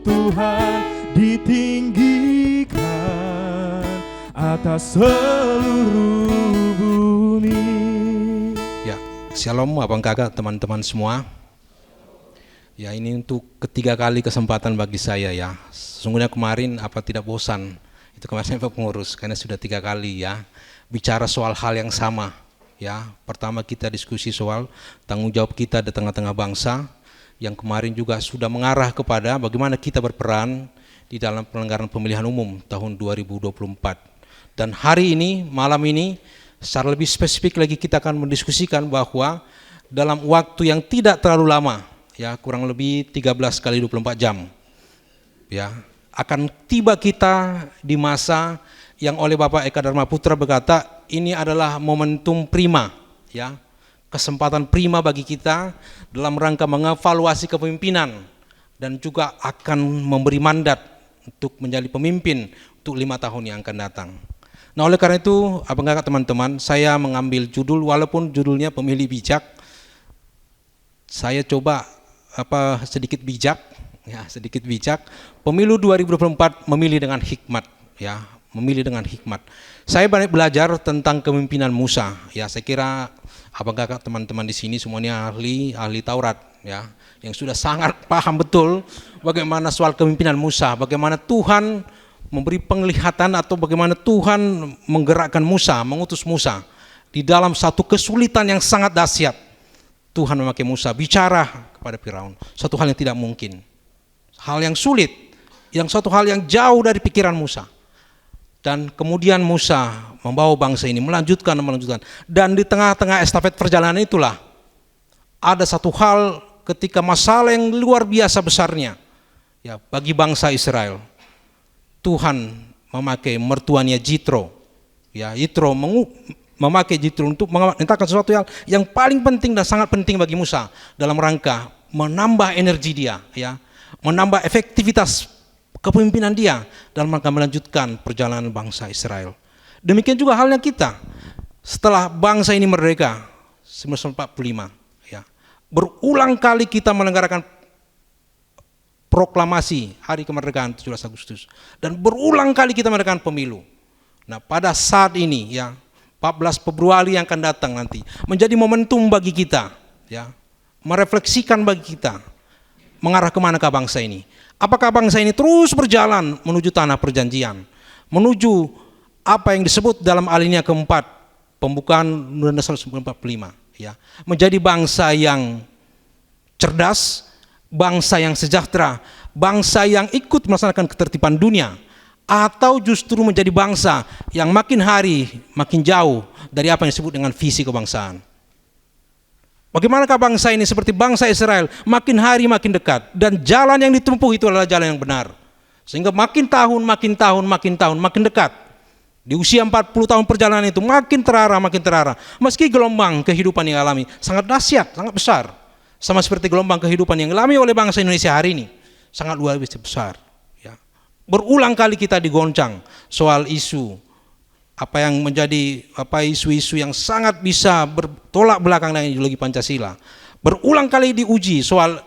Tuhan ditinggikan atas seluruh bumi. Ya, shalom abang kakak teman-teman semua. Ya, ini untuk ketiga kali kesempatan bagi saya ya. Sesungguhnya kemarin tidak bosan. Itu kemarin saya pengurus karena sudah 3 kali ya bicara soal hal yang sama. Ya, pertama kita diskusi soal tanggung jawab kita di tengah-tengah bangsa. Yang kemarin juga sudah mengarah kepada bagaimana kita berperan di dalam penyelenggaraan pemilihan umum tahun 2024. Dan hari ini, malam ini, secara lebih spesifik lagi kita akan mendiskusikan bahwa dalam waktu yang tidak terlalu lama, ya kurang lebih 13 kali 24 jam, ya akan tiba kita di masa yang oleh Bapak Eka Dharma Putra berkata ini adalah momentum prima, ya kesempatan prima bagi kita dalam rangka mengevaluasi kepemimpinan dan juga akan memberi mandat untuk menjadi pemimpin untuk 5 tahun yang akan datang. Nah oleh karena itu, abang kakak teman-teman, saya mengambil judul walaupun judulnya pemilih bijak, saya coba sedikit bijak, pemilu 2024 memilih dengan hikmat, ya memilih dengan hikmat. Saya banyak belajar tentang kepemimpinan Musa, ya saya kira abang kakak teman-teman di sini semuanya ahli Taurat, ya yang sudah sangat paham betul bagaimana soal kepemimpinan Musa, bagaimana Tuhan memberi penglihatan atau bagaimana Tuhan menggerakkan Musa, mengutus Musa di dalam satu kesulitan yang sangat dahsyat. Tuhan memakai Musa bicara kepada Firaun, satu hal yang tidak mungkin, hal yang sulit, yang satu hal yang jauh dari pikiran Musa. Dan kemudian Musa membawa bangsa ini melanjutkan. Dan di tengah-tengah estafet perjalanan itulah ada satu hal ketika masalah yang luar biasa besarnya, ya bagi bangsa Israel. Tuhan memakai mertuanya Jitro, ya Jitro memakai Jitro untuk memintakan sesuatu yang paling penting dan sangat penting bagi Musa dalam rangka menambah energi dia, ya menambah efektivitas kepemimpinan dia dalam rangka melanjutkan perjalanan bangsa Israel. Demikian juga halnya kita setelah bangsa ini merdeka 1945, ya berulang kali kita menyelenggarakan proklamasi hari kemerdekaan 17 Agustus dan berulang kali kita mengadakan pemilu. Nah pada saat ini ya 14 Februari yang akan datang nanti menjadi momentum bagi kita, ya merefleksikan bagi kita mengarah kemanakah bangsa ini. Apakah bangsa ini terus berjalan menuju tanah perjanjian, menuju apa yang disebut dalam alinea keempat pembukaan Undang-Undang 1945, ya menjadi bangsa yang cerdas, bangsa yang sejahtera, bangsa yang ikut melaksanakan ketertiban dunia, atau justru menjadi bangsa yang makin hari makin jauh dari apa yang disebut dengan visi kebangsaan. Bagaimanakah bangsa ini seperti bangsa Israel makin hari makin dekat dan jalan yang ditempuh itu adalah jalan yang benar. Sehingga makin tahun makin dekat. Di usia 40 tahun perjalanan itu makin terarah. Meski gelombang kehidupan yang alami sangat dahsyat, sangat besar. Sama seperti gelombang kehidupan yang dialami oleh bangsa Indonesia hari ini. Sangat luar biasa besar. Ya. Berulang kali kita digoncang soal isu apa yang menjadi isu-isu yang sangat bisa bertolak belakang dengan ideologi Pancasila. Berulang kali diuji soal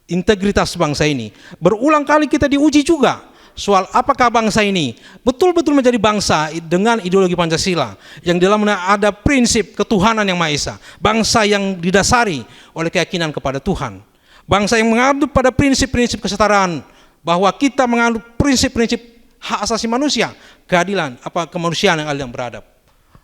integritas bangsa ini. Berulang kali kita diuji juga soal apakah bangsa ini betul-betul menjadi bangsa dengan ideologi Pancasila yang di dalamnya ada prinsip ketuhanan yang Maha Esa. Bangsa yang didasari oleh keyakinan kepada Tuhan. Bangsa yang mengandung pada prinsip-prinsip kesetaraan, bahwa kita mengandung prinsip-prinsip hak asasi manusia, keadilan, kemanusiaan yang adil dan beradab.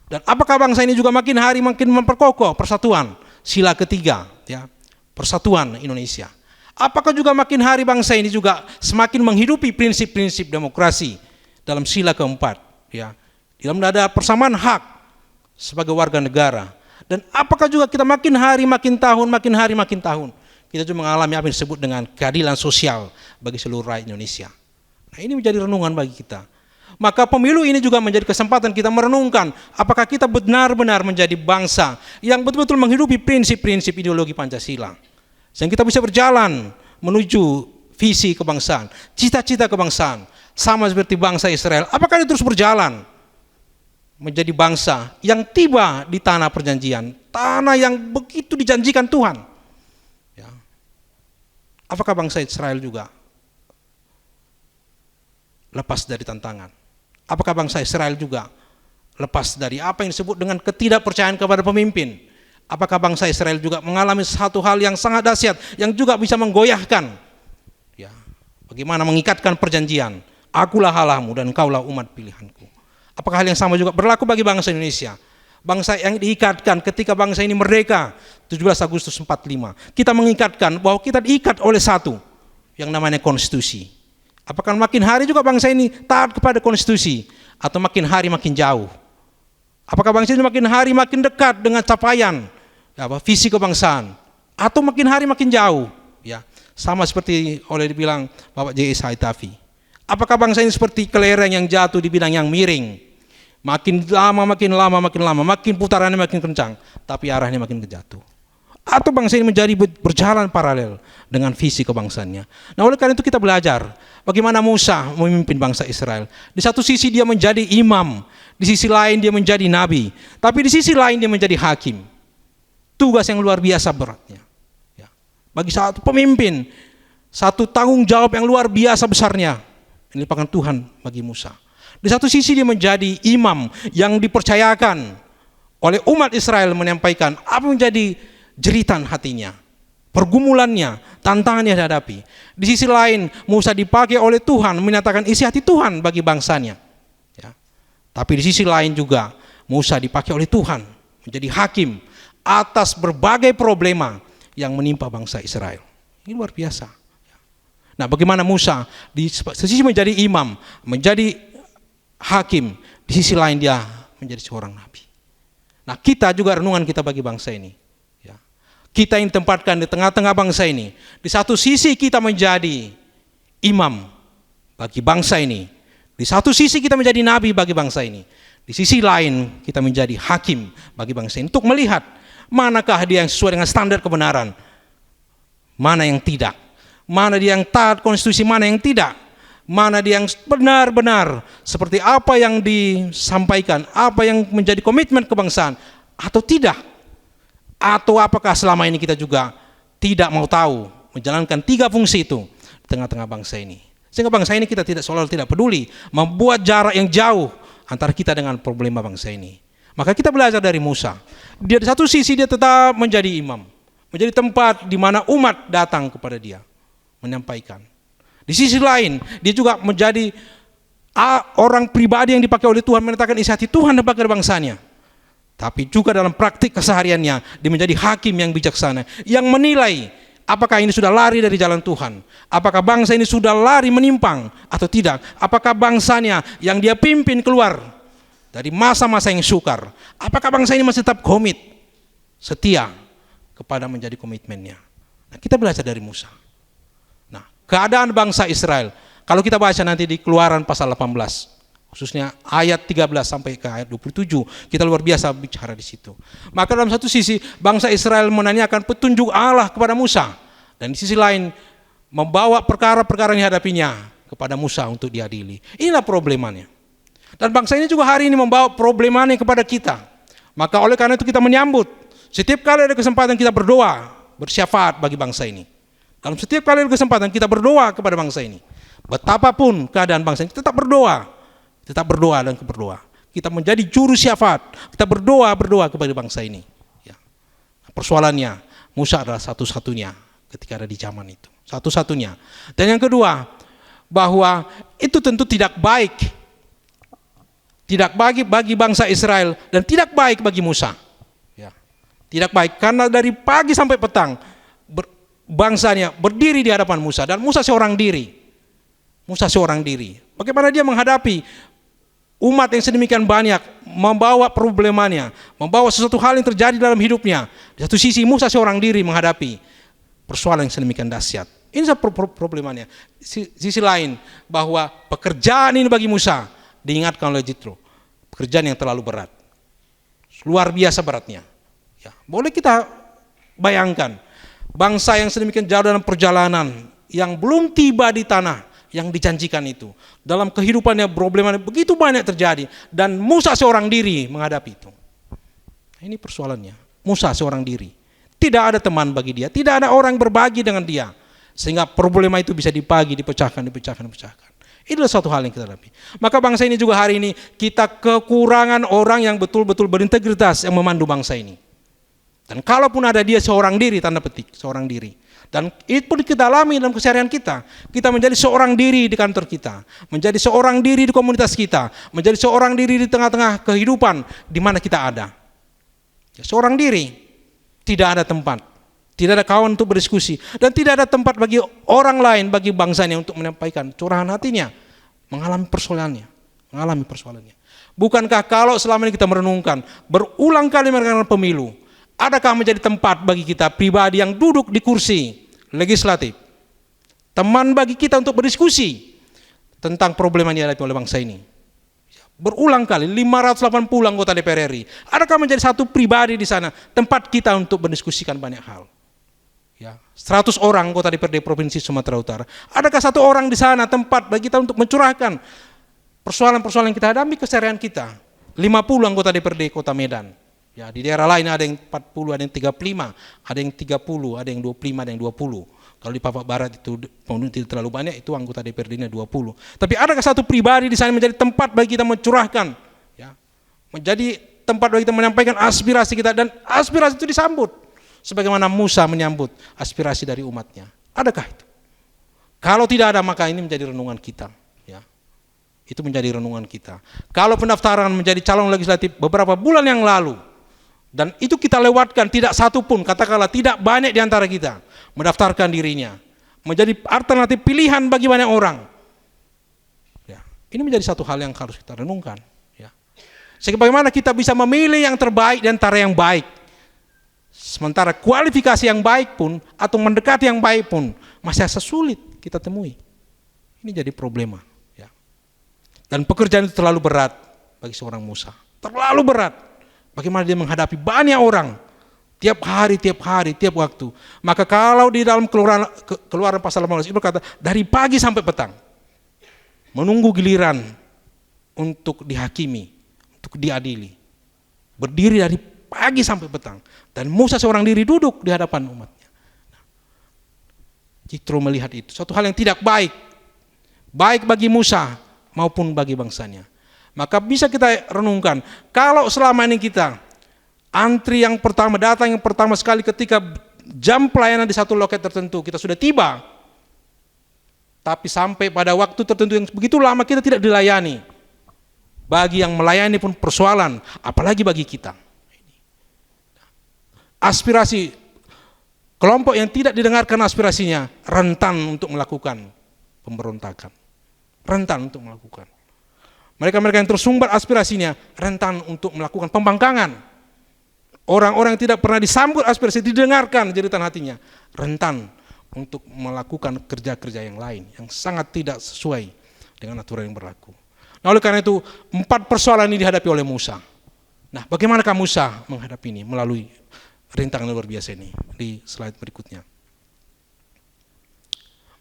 Dan apakah bangsa ini juga makin hari makin memperkokoh persatuan, sila ketiga, ya, persatuan Indonesia. Apakah juga makin hari bangsa ini juga semakin menghidupi prinsip-prinsip demokrasi dalam sila keempat, ya, dalam ada persamaan hak sebagai warga negara. Dan apakah juga kita makin hari makin tahun kita juga mengalami apa yang disebut dengan keadilan sosial bagi seluruh rakyat Indonesia. Nah, ini menjadi renungan bagi kita. Maka pemilu ini juga menjadi kesempatan kita merenungkan apakah kita benar-benar menjadi bangsa yang betul-betul menghidupi prinsip-prinsip ideologi Pancasila. Sehingga kita bisa berjalan menuju visi kebangsaan, cita-cita kebangsaan, sama seperti bangsa Israel. Apakah ini terus berjalan menjadi bangsa yang tiba di tanah perjanjian, tanah yang begitu dijanjikan Tuhan? Ya. Apakah bangsa Israel juga lepas dari tantangan? Apakah bangsa Israel juga lepas dari apa yang disebut dengan ketidakpercayaan kepada pemimpin? Apakah bangsa Israel juga mengalami satu hal yang sangat dahsyat yang juga bisa menggoyahkan? Ya, bagaimana mengikatkan perjanjian? Akulah Allahmu dan engkaulah umat pilihanku. Apakah hal yang sama juga berlaku bagi bangsa Indonesia? Bangsa yang diikatkan ketika bangsa ini merdeka 17 Agustus 45. Kita mengikatkan bahwa kita diikat oleh satu yang namanya konstitusi. Apakah makin hari juga bangsa ini taat kepada konstitusi atau makin hari makin jauh? Apakah bangsa ini makin hari makin dekat dengan capaian visi kebangsaan atau makin hari makin jauh? Ya, sama seperti oleh dibilang Bapak J.S. Haitafi. Apakah bangsa ini seperti kelereng yang jatuh di bidang yang miring? Makin lama, makin putarannya makin kencang, tapi arahnya makin kejatuh. Atau bangsa ini menjadi berjalan paralel dengan visi kebangsaannya. Nah, oleh karena itu kita belajar bagaimana Musa memimpin bangsa Israel. Di satu sisi dia menjadi imam, di sisi lain dia menjadi nabi, tapi di sisi lain dia menjadi hakim. Tugas yang luar biasa beratnya. Ya. Bagi satu pemimpin, satu tanggung jawab yang luar biasa besarnya. Ini dilimpahkan Tuhan bagi Musa. Di satu sisi dia menjadi imam yang dipercayakan oleh umat Israel menyampaikan apa menjadi jeritan hatinya, pergumulannya, tantangan yang dihadapi. Di sisi lain Musa dipakai oleh Tuhan menyatakan isi hati Tuhan bagi bangsanya. Ya. Tapi di sisi lain juga Musa dipakai oleh Tuhan menjadi hakim atas berbagai problema yang menimpa bangsa Israel. Ini luar biasa. Nah, bagaimana Musa di sisi menjadi imam, menjadi hakim, di sisi lain dia menjadi seorang nabi. Nah, kita juga renungan kita bagi bangsa ini. Ya. Kita yang ditempatkan di tengah-tengah bangsa ini. Di satu sisi kita menjadi imam bagi bangsa ini. Di satu sisi kita menjadi nabi bagi bangsa ini. Di sisi lain kita menjadi hakim bagi bangsa ini. Untuk melihat manakah dia yang sesuai dengan standar kebenaran, mana yang tidak. Mana dia yang taat konstitusi, mana yang tidak. Mana dia yang benar-benar seperti apa yang disampaikan, apa yang menjadi komitmen kebangsaan atau tidak. Atau apakah selama ini kita juga tidak mau tahu menjalankan 3 fungsi itu di tengah-tengah bangsa ini. Sehingga bangsa ini kita seolah tidak peduli, membuat jarak yang jauh antara kita dengan problema bangsa ini. Maka kita belajar dari Musa. Dia di satu sisi dia tetap menjadi imam, menjadi tempat di mana umat datang kepada dia menyampaikan. Di sisi lain, dia juga menjadi orang pribadi yang dipakai oleh Tuhan menyatakan isi hati Tuhan kepada bangsanya. Tapi juga dalam praktik kesehariannya, dia menjadi hakim yang bijaksana, yang menilai apakah ini sudah lari dari jalan Tuhan, apakah bangsa ini sudah lari menyimpang atau tidak, apakah bangsanya yang dia pimpin keluar dari masa-masa yang sukar, apakah bangsa ini masih tetap komit, setia kepada menjadi komitmennya. Nah, kita belajar dari Musa. Keadaan bangsa Israel, kalau kita baca nanti di Keluaran pasal 18, khususnya ayat 13 sampai ke ayat 27, kita luar biasa bicara di situ. Maka dalam satu sisi bangsa Israel menanyakan petunjuk Allah kepada Musa, dan di sisi lain membawa perkara-perkara yang dihadapinya kepada Musa untuk diadili. Inilah problemanya. Dan bangsa ini juga hari ini membawa problemanya kepada kita. Maka oleh karena itu kita menyambut setiap kali ada kesempatan kita berdoa, bersyafaat bagi bangsa ini. Dalam setiap kali ada kesempatan kita berdoa kepada bangsa ini. Betapapun keadaan bangsa ini, tetap berdoa dan berdoa. Kita menjadi juru syafaat. Kita berdoa kepada bangsa ini. Ya. Persoalannya, Musa adalah satu-satunya ketika ada di zaman itu. Satu-satunya. Dan yang kedua, bahwa itu tentu tidak baik. Tidak baik bagi bangsa Israel dan tidak baik bagi Musa. Ya. Tidak baik karena dari pagi sampai petang bangsanya berdiri di hadapan Musa, dan Musa seorang diri. Bagaimana dia menghadapi umat yang sedemikian banyak, membawa problemanya, membawa sesuatu hal yang terjadi dalam hidupnya. Di satu sisi Musa seorang diri menghadapi persoalan yang sedemikian dahsyat. Ini problemanya. Sisi lain bahwa pekerjaan ini bagi Musa diingatkan oleh Jitro, pekerjaan yang terlalu berat, luar biasa beratnya. Ya, boleh kita bayangkan. Bangsa yang sedemikian jauh dalam perjalanan, yang belum tiba di tanah yang dijanjikan itu. Dalam kehidupannya problemanya begitu banyak terjadi. Dan Musa seorang diri menghadapi itu. Ini persoalannya. Musa seorang diri. Tidak ada teman bagi dia. Tidak ada orang berbagi dengan dia. Sehingga problema itu bisa dibagi, dipecahkan. Itulah suatu hal yang kita hadapi. Maka bangsa ini juga hari ini kita kekurangan orang yang betul-betul berintegritas yang memandu bangsa ini. Dan kalaupun ada dia seorang diri, tanda petik, seorang diri. Dan itu pun kita alami dalam keseharian kita. Kita menjadi seorang diri di kantor kita, menjadi seorang diri di komunitas kita, menjadi seorang diri di tengah-tengah kehidupan di mana kita ada. Ya, seorang diri, tidak ada tempat, tidak ada kawan untuk berdiskusi, dan tidak ada tempat bagi orang lain, bagi bangsanya untuk menyampaikan curahan hatinya, mengalami persoalannya. Bukankah kalau selama ini kita merenungkan, berulang kali merenungkan pemilu, adakah menjadi tempat bagi kita pribadi yang duduk di kursi legislatif, teman bagi kita untuk berdiskusi tentang problema yang dihadapi oleh bangsa ini? Berulang kali 580 anggota DPR RI, adakah menjadi satu pribadi di sana tempat kita untuk berdiskusikan banyak hal? Ya, 100 orang anggota DPRD Provinsi Sumatera Utara, adakah satu orang di sana tempat bagi kita untuk mencurahkan persoalan-persoalan yang kita hadapi keseharian kita? 50 anggota DPRD Kota Medan. Ya, di daerah lain ada yang 40, ada yang 35, ada yang 30, ada yang 25, ada yang 20. Kalau di Papua Barat itu penduduk tidak terlalu banyak, itu anggota DPRD-nya 20. Tapi adakah satu pribadi di sana menjadi tempat bagi kita mencurahkan, ya, menjadi tempat bagi kita menyampaikan aspirasi kita, dan aspirasi itu disambut sebagaimana Musa menyambut aspirasi dari umatnya? Adakah itu? Kalau tidak ada, maka ini menjadi renungan kita. Ya, itu menjadi renungan kita. Kalau pendaftaran menjadi calon legislatif beberapa bulan yang lalu, dan itu kita lewatkan, tidak satu pun, katakanlah tidak banyak di antara kita mendaftarkan dirinya, menjadi alternatif pilihan bagi banyak orang. Ya, ini menjadi satu hal yang harus kita renungkan. Ya. Bagaimana kita bisa memilih yang terbaik di antara yang baik, sementara kualifikasi yang baik pun atau mendekati yang baik pun masih sulit kita temui. Ini jadi problema. Ya. Dan pekerjaan itu terlalu berat bagi seorang Musa, terlalu berat. Bagaimana dia menghadapi banyak orang tiap hari, tiap waktu. Maka kalau di dalam keluaran pasal 18 itu berkata dari pagi sampai petang, menunggu giliran untuk dihakimi, untuk diadili. Berdiri dari pagi sampai petang. Dan Musa seorang diri duduk di hadapan umatnya. Jitro melihat itu suatu hal yang tidak baik, baik bagi Musa maupun bagi bangsanya. Maka bisa kita renungkan, kalau selama ini kita antri yang pertama, datang yang pertama sekali ketika jam pelayanan di satu loket tertentu, kita sudah tiba, tapi sampai pada waktu tertentu yang begitu lama kita tidak dilayani. Bagi yang melayani pun persoalan, apalagi bagi kita. Aspirasi kelompok yang tidak didengarkan aspirasinya rentan untuk melakukan pemberontakan, rentan untuk melakukan. Mereka-mereka yang tersumbat aspirasinya rentan untuk melakukan pembangkangan. Orang-orang yang tidak pernah disambut aspirasi, didengarkan jeritan hatinya, rentan untuk melakukan kerja-kerja yang lain yang sangat tidak sesuai dengan aturan yang berlaku. Nah, oleh karena itu 4 persoalan ini dihadapi oleh Musa. Nah, bagaimanakah Musa menghadapi ini melalui rintangan luar biasa ini di slide berikutnya?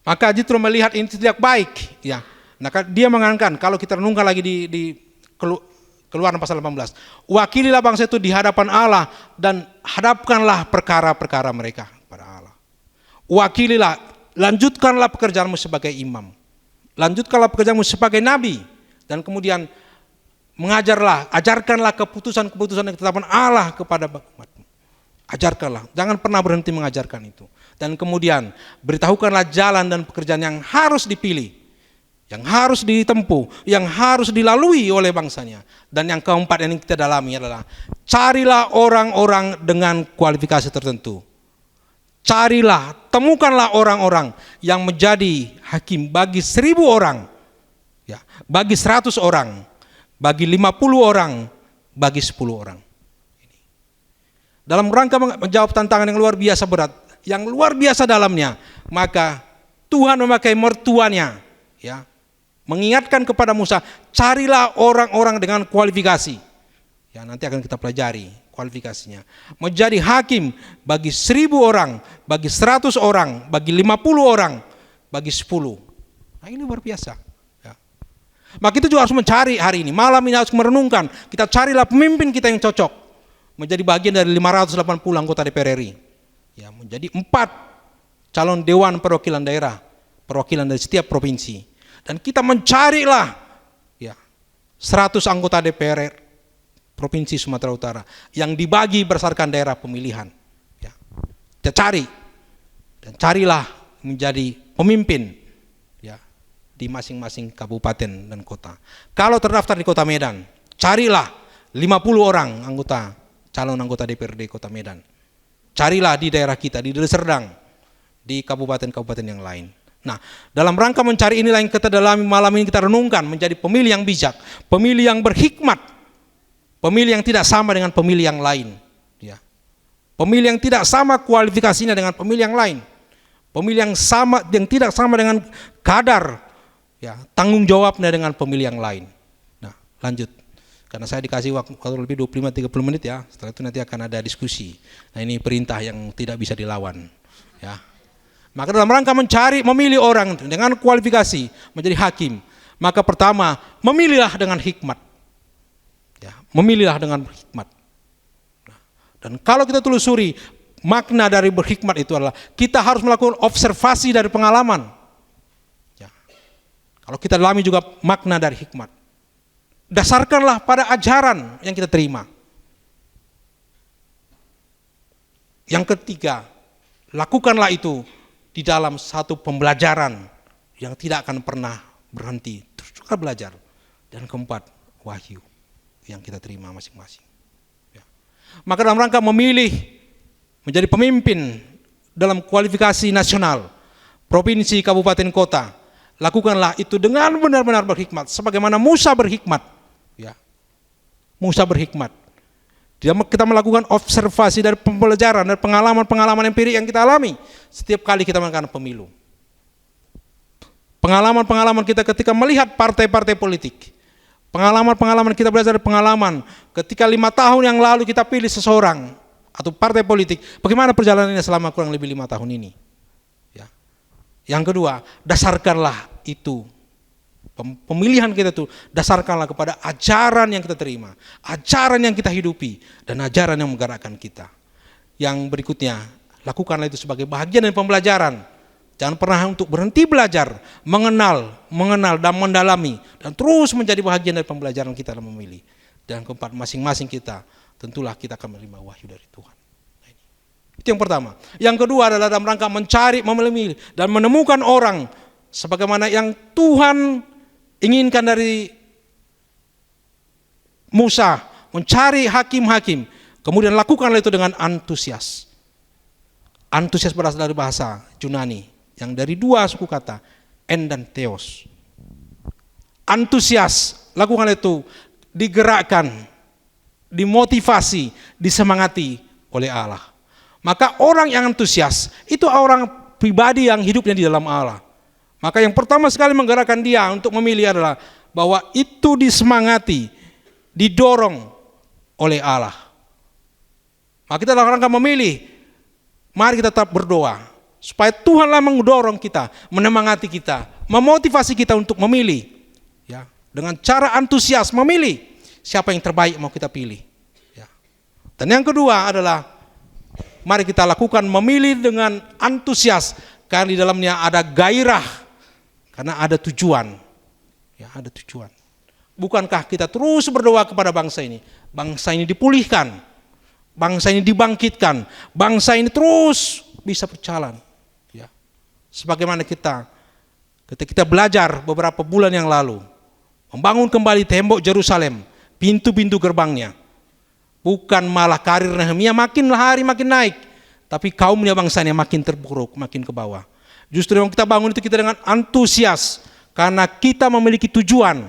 Maka Jitro melihat ini tidak baik, ya. Nah, dia mengangkat, kalau kita renungkan lagi di Keluaran pasal 18, wakililah bangsa itu di hadapan Allah dan hadapkanlah perkara-perkara mereka pada Allah. Wakililah, lanjutkanlah pekerjaanmu sebagai imam, lanjutkanlah pekerjaanmu sebagai nabi, dan kemudian ajarkanlah keputusan-keputusan yang ditetapkan Allah kepada umatmu. Ajarkanlah, jangan pernah berhenti mengajarkan itu. Dan kemudian beritahukanlah jalan dan pekerjaan yang harus dipilih, yang harus ditempuh, yang harus dilalui oleh bangsanya. Dan yang keempat yang kita dalami adalah carilah orang-orang dengan kualifikasi tertentu. Carilah, temukanlah orang-orang yang menjadi hakim bagi 1000 orang, ya, bagi 100 orang, bagi 50 orang, bagi 10 orang. Dalam rangka menjawab tantangan yang luar biasa berat, yang luar biasa dalamnya, maka Tuhan memakai mertuanya, ya, mengingatkan kepada Musa, carilah orang-orang dengan kualifikasi. Ya, nanti akan kita pelajari kualifikasinya. Menjadi hakim bagi 1000 orang, bagi 100 orang, bagi 50 orang, bagi 10. Nah, ini luar biasa. Ya. Maka kita juga harus mencari hari ini, malam ini harus merenungkan. Kita carilah pemimpin kita yang cocok, menjadi bagian dari 580 anggota DPR RI. Ya, menjadi 4 calon dewan perwakilan daerah, perwakilan dari setiap provinsi. Dan kita mencarilah ya 100 anggota DPR Provinsi Sumatera Utara yang dibagi berdasarkan daerah pemilihan. Ya. Kita cari dan carilah menjadi pemimpin ya di masing-masing kabupaten dan kota. Kalau terdaftar di Kota Medan, carilah 50 orang calon anggota DPRD Kota Medan. Carilah di daerah kita, di Deli Serdang, di kabupaten-kabupaten yang lain. Nah, dalam rangka mencari inilah yang kita dalami malam ini, kita renungkan menjadi pemilih yang bijak, pemilih yang berhikmat, pemilih yang tidak sama dengan pemilih yang lain. Ya. Pemilih yang tidak sama kualifikasinya dengan pemilih yang lain. Pemilih yang tidak sama dengan kadar ya, tanggung jawabnya dengan pemilih yang lain. Nah, lanjut. Karena saya dikasih waktu lebih 25-30 menit ya. Setelah itu nanti akan ada diskusi. Nah, ini perintah yang tidak bisa dilawan. Ya. Maka dalam rangka memilih orang dengan kualifikasi menjadi hakim, maka pertama memilihlah dengan hikmat. Ya, memilihlah dengan hikmat. Nah, dan kalau kita telusuri makna dari berhikmat itu adalah kita harus melakukan observasi dari pengalaman. Ya. Kalau kita dalami juga makna dari hikmat, dasarkanlah pada ajaran yang kita terima. Yang ketiga, lakukanlah itu di dalam satu pembelajaran yang tidak akan pernah berhenti, terus juga belajar. Dan keempat, wahyu yang kita terima masing-masing. Ya. Maka dalam rangka memilih menjadi pemimpin dalam kualifikasi nasional, provinsi, kabupaten, kota, lakukanlah itu dengan benar-benar berhikmat, sebagaimana Musa berhikmat. Ya. Musa berhikmat. Kita melakukan observasi dari pembelajaran dan pengalaman-pengalaman empirik yang kita alami setiap kali kita melakukan pemilu. Pengalaman-pengalaman kita ketika melihat partai-partai politik. Pengalaman-pengalaman kita belajar dari pengalaman ketika 5 tahun yang lalu kita pilih seseorang atau partai politik, bagaimana perjalanannya selama kurang lebih 5 tahun ini. Ya. Yang kedua, dasarkanlah itu. Pemilihan kita itu dasarkanlah kepada ajaran yang kita terima, ajaran yang kita hidupi, dan ajaran yang menggerakkan kita. Yang berikutnya, lakukanlah itu sebagai bagian dari pembelajaran. Jangan pernah untuk berhenti belajar, mengenal dan mendalami, dan terus menjadi bagian dari pembelajaran kita dalam memilih. Dan keempat, masing-masing kita, tentulah kita akan menerima wahyu dari Tuhan. Itu yang pertama. Yang kedua adalah dalam rangka mencari, memilih, dan menemukan orang sebagaimana yang Tuhan inginkan dari Musa, mencari hakim-hakim, kemudian lakukanlah itu dengan antusias. Antusias berasal dari bahasa Yunani yang dari 2 suku kata, en dan theos. Antusias, lakukanlah itu, digerakkan, dimotivasi, disemangati oleh Allah. Maka orang yang antusias itu orang pribadi yang hidupnya di dalam Allah. Maka yang pertama sekali menggerakkan dia untuk memilih adalah bahwa itu disemangati, didorong oleh Allah. Maka kita dalam rangka memilih, mari kita tetap berdoa supaya Tuhanlah mendorong kita, menemangati kita, memotivasi kita untuk memilih. Ya, dengan cara antusias memilih siapa yang terbaik mau kita pilih. Ya. Dan yang kedua adalah mari kita lakukan memilih dengan antusias karena di dalamnya ada gairah. Karena ada tujuan, ya ada tujuan. Bukankah kita terus berdoa kepada bangsa ini dipulihkan, bangsa ini dibangkitkan, bangsa ini terus bisa berjalan. Ya. Sebagaimana ketika kita belajar beberapa bulan yang lalu, membangun kembali tembok Yerusalem, pintu-pintu gerbangnya, bukan malah karir Nehemia makin hari makin naik, tapi kaumnya bangsanya makin terpuruk, makin ke bawah. Justru yang kita bangun itu kita dengan antusias karena kita memiliki tujuan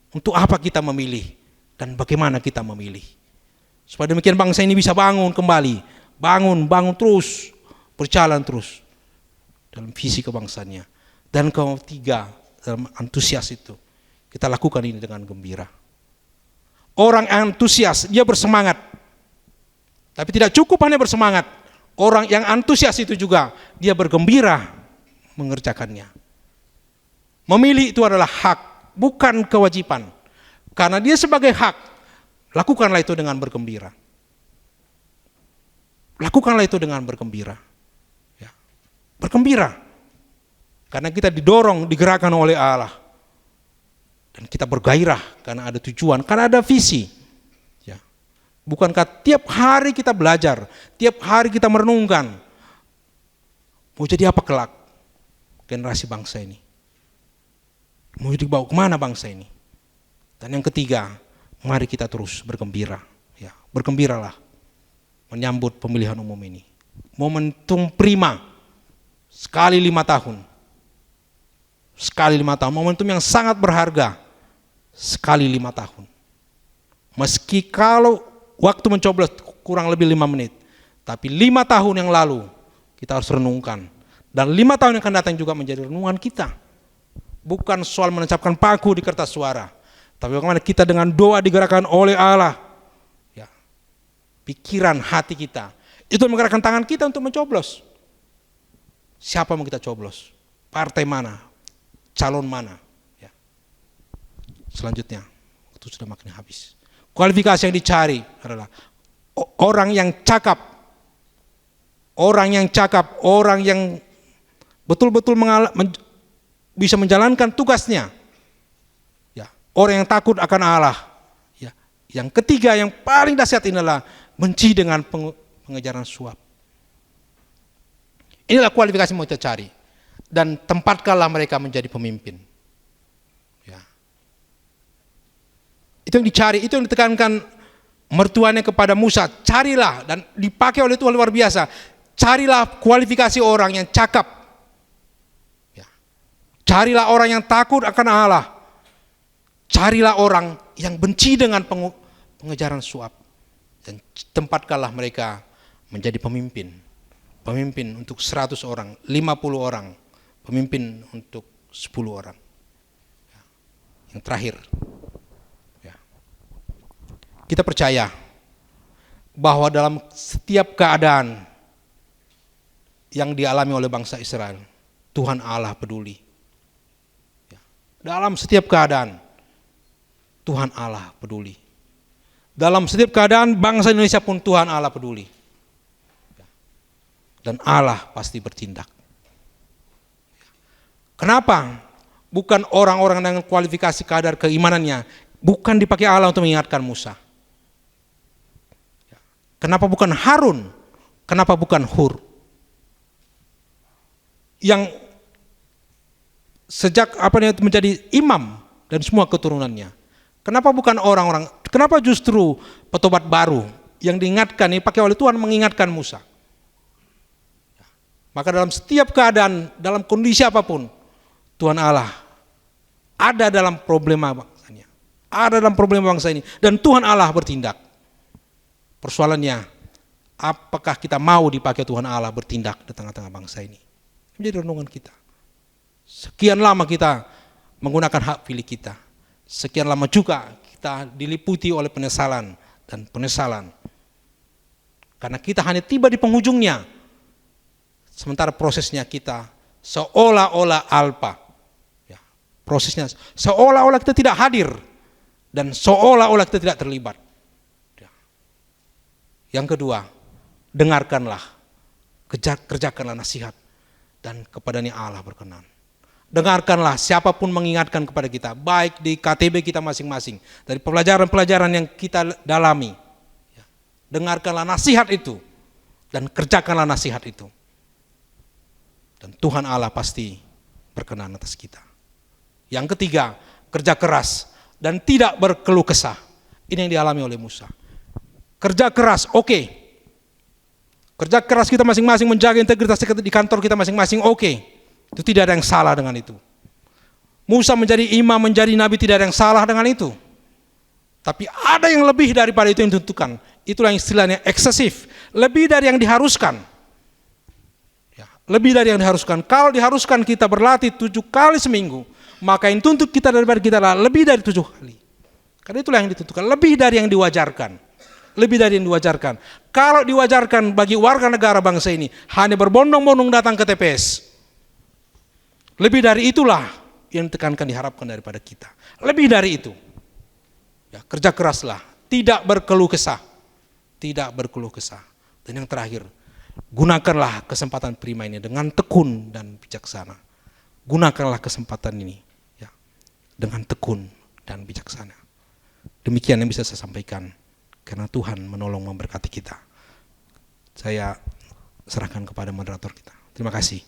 untuk apa kita memilih dan bagaimana kita memilih. Supaya demikian bangsa ini bisa bangun kembali, bangun terus, berjalan terus dalam visi kebangsaannya. Dan ketiga, dalam antusias itu kita lakukan ini dengan gembira. Orang antusias, dia bersemangat. Tapi tidak cukup hanya bersemangat. Orang yang antusias itu juga dia bergembira mengerjakannya. Memilih itu adalah hak, bukan kewajiban. Karena dia sebagai hak, lakukanlah itu dengan bergembira. Lakukanlah itu dengan bergembira. Ya. Bergembira. Karena kita didorong, digerakkan oleh Allah. Dan kita bergairah karena ada tujuan, karena ada visi. Ya. Bukankah tiap hari kita belajar, tiap hari kita merenungkan, mau jadi apa kelak generasi bangsa ini? Mau dibawa kemana bangsa ini? Dan yang ketiga, mari kita terus bergembira. Ya, bergembiralah menyambut pemilihan umum ini. Momentum prima, sekali 5 tahun. Sekali 5 tahun, momentum yang sangat berharga. Sekali 5 tahun. Meski kalau waktu mencoblos kurang lebih 5 menit, tapi 5 tahun yang lalu kita harus renungkan. Dan 5 tahun yang akan datang juga menjadi renungan kita. Bukan soal menancapkan paku di kertas suara, tapi bagaimana kita dengan doa digerakkan oleh Allah. Ya. Pikiran hati kita, itu menggerakkan tangan kita untuk mencoblos. Siapa mau kita coblos? Partai mana? Calon mana? Ya. Selanjutnya, waktu sudah makin habis. Kualifikasi yang dicari adalah orang yang cakap, orang yang betul-betul bisa menjalankan tugasnya. Ya, orang yang takut akan Allah. Ya. Yang ketiga yang paling dahsyat inilah benci dengan pengejaran suap. Inilah kualifikasi yang mau kita cari. Dan tempatkanlah mereka menjadi pemimpin. Ya. Itu yang dicari, itu yang ditekankan mertuanya kepada Musa. Carilah, dan dipakai oleh Tuhan luar biasa. Carilah kualifikasi orang yang cakap. Ya. Carilah orang yang takut akan Allah. Carilah orang yang benci dengan pengejaran suap. Dan tempatkanlah mereka menjadi pemimpin. Pemimpin untuk 100 orang, 50 orang. Pemimpin untuk 10 orang. Ya. Yang terakhir, ya. Kita percaya bahwa dalam setiap keadaan yang dialami oleh bangsa Israel, Tuhan Allah peduli. Ya. Dalam setiap keadaan, Tuhan Allah peduli. Dalam setiap keadaan bangsa Indonesia pun Tuhan Allah peduli. Ya. Dan Allah pasti bertindak. Kenapa? Bukan orang-orang dengan kualifikasi kadar keimanannya, bukan dipakai Allah untuk mengingatkan Musa. Kenapa bukan Harun? Kenapa bukan Hur? Yang sejak menjadi imam dan semua keturunannya. Kenapa bukan orang-orang? Kenapa justru petobat baru yang diingatkan, dipakai oleh Tuhan mengingatkan Musa? Maka dalam setiap keadaan, dalam kondisi apapun, Tuhan Allah ada dalam problema bangsanya, ada dalam problema bangsa ini, dan Tuhan Allah bertindak. Persoalannya, apakah kita mau dipakai Tuhan Allah bertindak di tengah-tengah bangsa ini? Menjadi renungan kita. Sekian lama kita menggunakan hak pilih kita, sekian lama juga kita diliputi oleh penyesalan dan penyesalan, karena kita hanya tiba di penghujungnya, sementara prosesnya kita seolah-olah alpa. Prosesnya seolah-olah kita tidak hadir dan seolah-olah kita tidak terlibat. Yang kedua, dengarkanlah, kerjakanlah nasihat, dan kepadanya Allah berkenan. Dengarkanlah siapapun mengingatkan kepada kita, baik di KTB kita masing-masing, dari pelajaran-pelajaran yang kita dalami. Dengarkanlah nasihat itu dan kerjakanlah nasihat itu. Dan Tuhan Allah pasti berkenan atas kita. Yang ketiga, kerja keras dan tidak berkeluh kesah. Ini yang dialami oleh Musa. Kerja keras, oke. Kerja keras kita masing-masing, menjaga integritas di kantor kita masing-masing, oke. Itu tidak ada yang salah dengan itu. Musa menjadi imam, menjadi nabi, tidak ada yang salah dengan itu. Tapi ada yang lebih daripada itu yang ditentukan. Itulah yang istilahnya eksesif. Lebih dari yang diharuskan. Ya, lebih dari yang diharuskan. Kalau diharuskan kita berlatih 7 kali seminggu, maka yang tuntut kita daripada kita adalah lebih dari 7 kali. Karena itulah yang ditentukan, lebih dari yang diwajarkan. Lebih dari yang diwajarkan. Kalau diwajarkan bagi warga negara bangsa ini, hanya berbondong-bondong datang ke TPS. Lebih dari itulah yang ditekankan, diharapkan daripada kita. Lebih dari itu. Ya, kerja keraslah, tidak berkeluh kesah. Tidak berkeluh kesah. Dan yang terakhir, gunakanlah kesempatan prima ini dengan tekun dan bijaksana. Gunakanlah kesempatan ini. Dengan tekun dan bijaksana. Demikian yang bisa saya sampaikan, karena Tuhan menolong memberkati kita. Saya serahkan kepada moderator kita. Terima kasih.